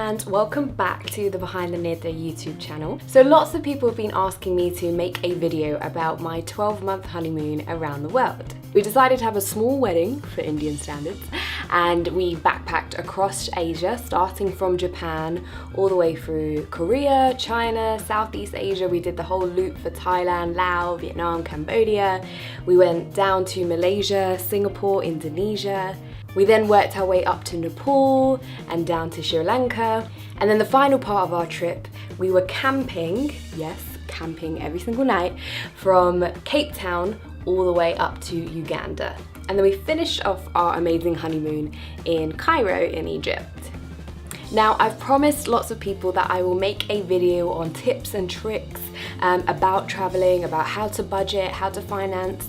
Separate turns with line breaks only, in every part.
and welcome back to the Behind the Netra YouTube channel. So lots of people have been asking me to make a video about my 12-month honeymoon around the world. We decided to have a small wedding for Indian standards, and we backpacked across Asia, starting from Japan all the way through Korea, China, Southeast Asia. We did the whole loop for Thailand, Laos, Vietnam, Cambodia. We went down to Malaysia, Singapore, Indonesia. We then worked our way up to Nepal and down to Sri Lanka. And then the final part of our trip, we were camping, yes, camping every single night, from Cape Town all the way up to Uganda. And then we finished off our amazing honeymoon in Cairo in Egypt. Now, I've promised lots of people that I will make a video on tips and tricks about traveling, about how to budget, how to finance,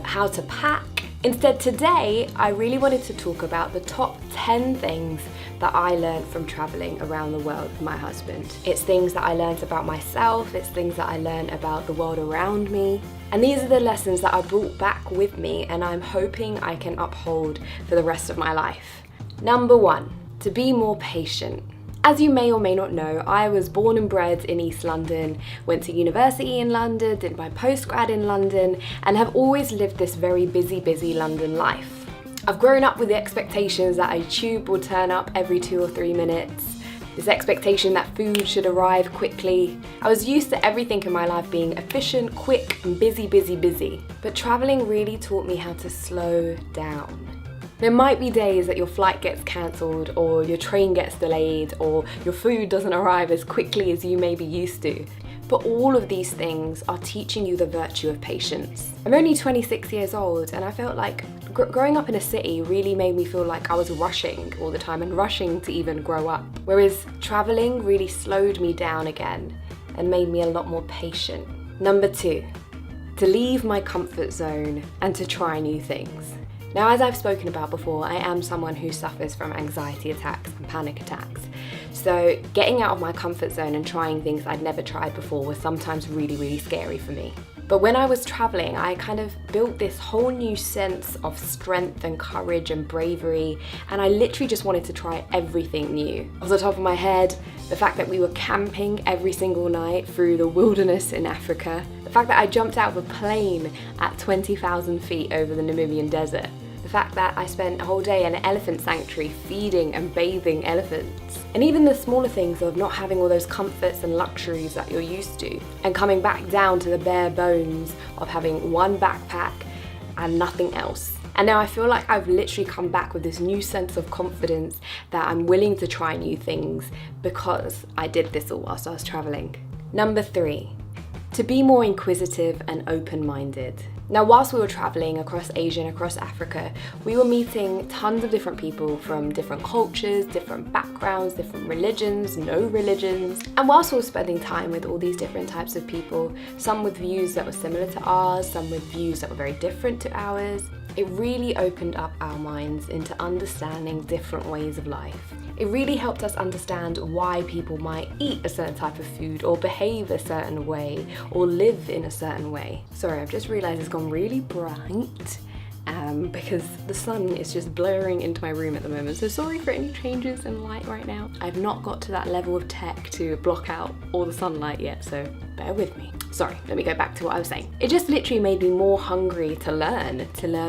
how to pack. Instead, today, I really wanted to talk about the top 10 things that I learned from traveling around the world with my husband. It's things that I learned about myself, it's things that I learned about the world around me. And these are the lessons that I brought back with me and I'm hoping I can uphold for the rest of my life. Number 1, to be more patient. As you may or may not know, I was born and bred in East London, went to university in London, did my postgrad in London, and have always lived this very busy London life. I've grown up with the expectations that a tube will turn up every 2 or 3 minutes, this expectation that food should arrive quickly. I was used to everything in my life being efficient, quick, and busy. But traveling really taught me how to slow down. There might be days that your flight gets cancelled, or your train gets delayed, or your food doesn't arrive as quickly as you may be used to. But all of these things are teaching you the virtue of patience. I'm only 26 years old and I felt like growing up in a city really made me feel like I was rushing all the time and rushing to even grow up. Whereas traveling really slowed me down again and made me a lot more patient. Number 2, to leave my comfort zone and to try new things. Now, as I've spoken about before, I am someone who suffers from anxiety attacks and panic attacks. So getting out of my comfort zone and trying things I'd never tried before was sometimes really scary for me. But when I was traveling, I kind of built this whole new sense of strength and courage and bravery, and I literally just wanted to try everything new. Off the top of my head, the fact that we were camping every single night through the wilderness in Africa, the fact that I jumped out of a plane at 20,000 feet over the Namibian desert, the fact that I spent a whole day in an elephant sanctuary feeding and bathing elephants. And even the smaller things of not having all those comforts and luxuries that you're used to, and coming back down to the bare bones of having one backpack and nothing else. And now I feel like I've literally come back with this new sense of confidence that I'm willing to try new things because I did this all whilst I was traveling. Number 3, to be more inquisitive and open-minded. Now, whilst we were traveling across Asia and across Africa, we were meeting tons of different people from different cultures, different backgrounds, different religions, no religions. And whilst we were spending time with all these different types of people, some with views that were similar to ours, some with views that were very different to ours, it really opened up our minds into understanding different ways of life. It really helped us understand why people might eat a certain type of food or behave a certain way or live in a certain way. Sorry, I've just realised it's gone really bright because the sun is just blurring into my room at the moment. So sorry for any changes in light right now. I've not got to that level of tech to block out all the sunlight yet, so bear with me. Sorry, let me go back to what I was saying. It just literally made me more hungry to learn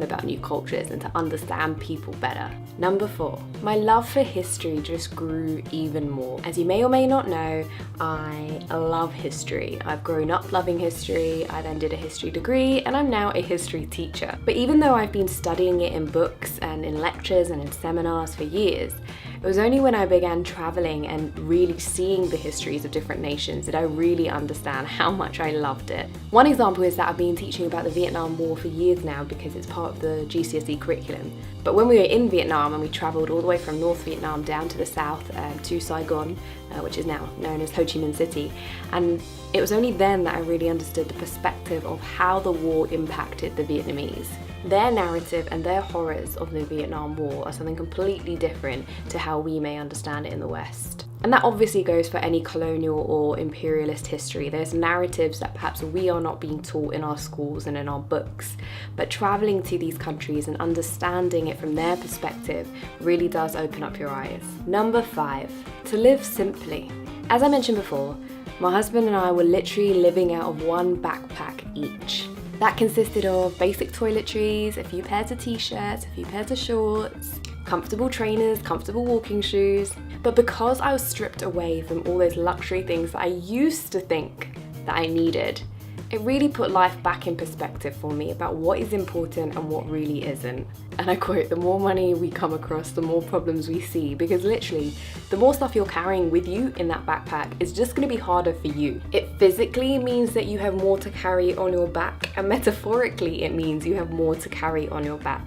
about new cultures and to understand people better. Number 4, my love for history just grew even more. As you may or may not know, I love history. I've grown up loving history, I then did a history degree, and I'm now a history teacher. But even though I've been studying it in books and in lectures and in seminars for years, it was only when I began traveling and really seeing the histories of different nations that I really understand how much I loved it. One example is that I've been teaching about the Vietnam War for years now because it's part of the GCSE curriculum. But when we were in Vietnam and we travelled all the way from North Vietnam down to the south to Saigon, which is now known as Ho Chi Minh City, and it was only then that I really understood the perspective of how the war impacted the Vietnamese. Their narrative and their horrors of the Vietnam War are something completely different to how we may understand it in the West. And that obviously goes for any colonial or imperialist history. There's narratives that perhaps we are not being taught in our schools and in our books, but traveling to these countries and understanding it from their perspective really does open up your eyes. Number 5, to live simply. As I mentioned before, my husband and I were literally living out of one backpack each. That consisted of basic toiletries, a few pairs of t-shirts, a few pairs of shorts, comfortable trainers, comfortable walking shoes. But because I was stripped away from all those luxury things that I used to think that I needed, it really put life back in perspective for me about what is important and what really isn't. And I quote, the more money we come across, the more problems we see, because literally, the more stuff you're carrying with you in that backpack is just going to be harder for you. It physically means that you have more to carry on your back, and metaphorically it means you have more to carry on your back.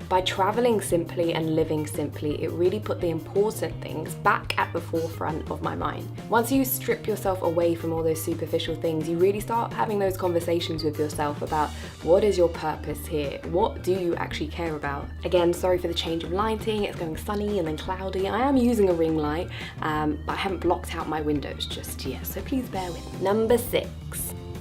By traveling simply and living simply, it really put the important things back at the forefront of my mind. Once you strip yourself away from all those superficial things, you really start having those conversations with yourself about what is your purpose here? What do you actually care about? Again, sorry for the change of lighting, it's going sunny and then cloudy. I am using a ring light, but I haven't blocked out my windows just yet, so please bear with me. Number 6.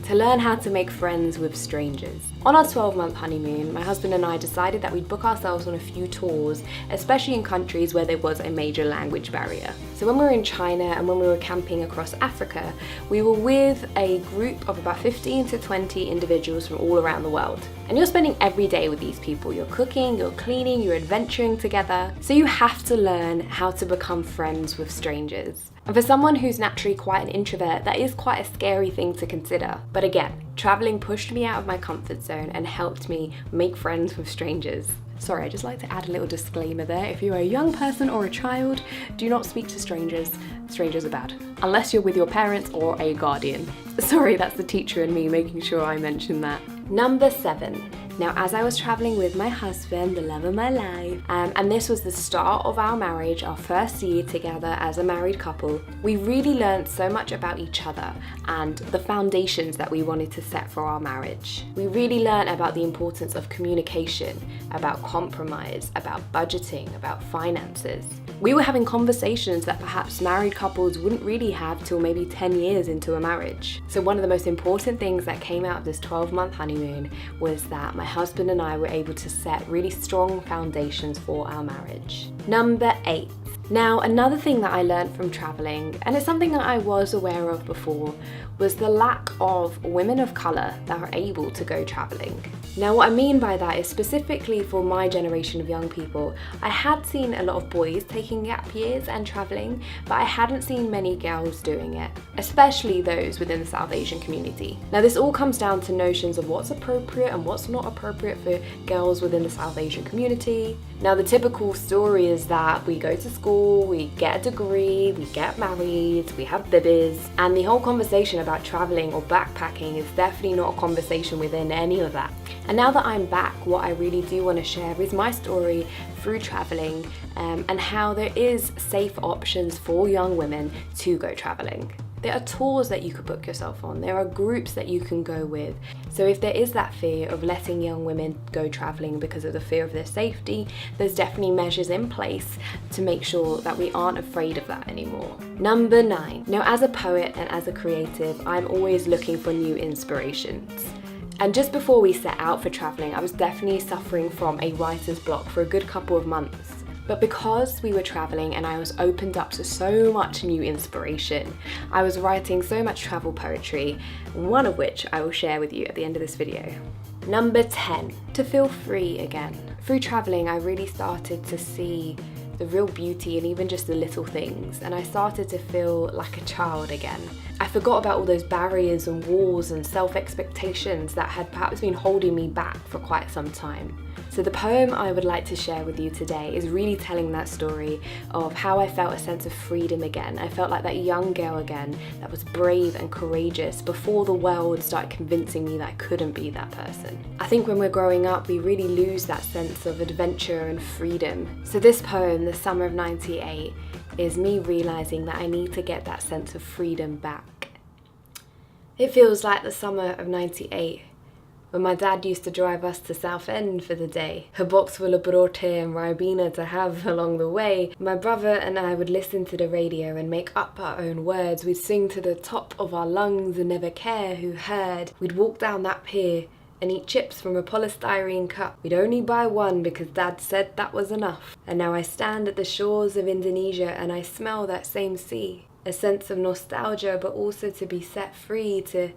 To learn how to make friends with strangers. On our 12-month honeymoon, my husband and I decided that we'd book ourselves on a few tours, especially in countries where there was a major language barrier. So when we were in China and when we were camping across Africa, we were with a group of about 15 to 20 individuals from all around the world. And you're spending every day with these people. You're cooking, you're cleaning, you're adventuring together. So you have to learn how to become friends with strangers. And for someone who's naturally quite an introvert, that is quite a scary thing to consider. But again, traveling pushed me out of my comfort zone and helped me make friends with strangers. Sorry, I just like to add a little disclaimer there. If you're a young person or a child, do not speak to strangers. Strangers are bad. Unless you're with your parents or a guardian. Sorry, that's the teacher in me making sure I mention that. Number 7. Now, as I was traveling with my husband, the love of my life, and this was the start of our marriage, our first year together as a married couple, we really learned so much about each other and the foundations that we wanted to set for our marriage. We really learned about the importance of communication, about compromise, about budgeting, about finances. We were having conversations that perhaps married couples wouldn't really have till maybe 10 years into a marriage. So one of the most important things that came out of this 12-month honeymoon was that my husband and I were able to set really strong foundations for our marriage. Number 8. Now, another thing that I learned from traveling, and it's something that I was aware of before, was the lack of women of colour that are able to go traveling. Now, what I mean by that is specifically for my generation of young people, I had seen a lot of boys taking gap years and traveling, but I hadn't seen many girls doing it, especially those within the South Asian community. Now, this all comes down to notions of what's appropriate and what's not appropriate for girls within the South Asian community. Now, the typical story is that we go to school, we get a degree, we get married, we have babies, and the whole conversation about traveling or backpacking is definitely not a conversation within any of that. And now that I'm back, what I really do want to share is my story through traveling and how there is safe options for young women to go traveling. There are tours that you could book yourself on. There are groups that you can go with. So if there is that fear of letting young women go traveling because of the fear of their safety, there's definitely measures in place to make sure that we aren't afraid of that anymore. Number 9. Now, as a poet and as a creative, I'm always looking for new inspirations. And just before we set out for traveling, I was definitely suffering from a writer's block for a good couple of months. But because we were traveling and I was opened up to so much new inspiration, I was writing so much travel poetry, one of which I will share with you at the end of this video. Number 10, to feel free again. Through traveling, I really started to see the real beauty and even just the little things, and I started to feel like a child again. I forgot about all those barriers and walls and self-expectations that had perhaps been holding me back for quite some time. So the poem I would like to share with you today is really telling that story of how I felt a sense of freedom again. I felt like that young girl again that was brave and courageous before the world started convincing me that I couldn't be that person. I think when we're growing up, we really lose that sense of adventure and freedom. So this poem, The Summer of '98, is me realizing that I need to get that sense of freedom back. It feels like the summer of '98 When my dad used to drive us to Southend for the day, a box full of brote and ribena to have along the way, my brother and I would listen to the radio and make up our own words. We'd sing to the top of our lungs and never care who heard. We'd walk down that pier and eat chips from a polystyrene cup. We'd only buy one because Dad said that was enough. And now I stand at the shores of Indonesia and I smell that same sea. A sense of nostalgia, but also to be set free, to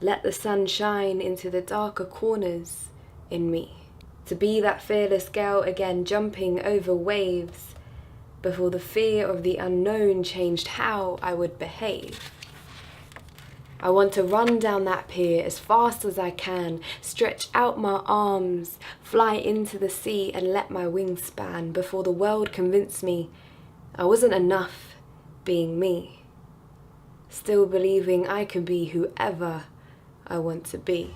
let the sun shine into the darker corners in me. To be that fearless girl again, jumping over waves before the fear of the unknown changed how I would behave. I want to run down that pier as fast as I can, stretch out my arms, fly into the sea and let my wings span before the world convinced me I wasn't enough being me. Still believing I can be whoever I want to be.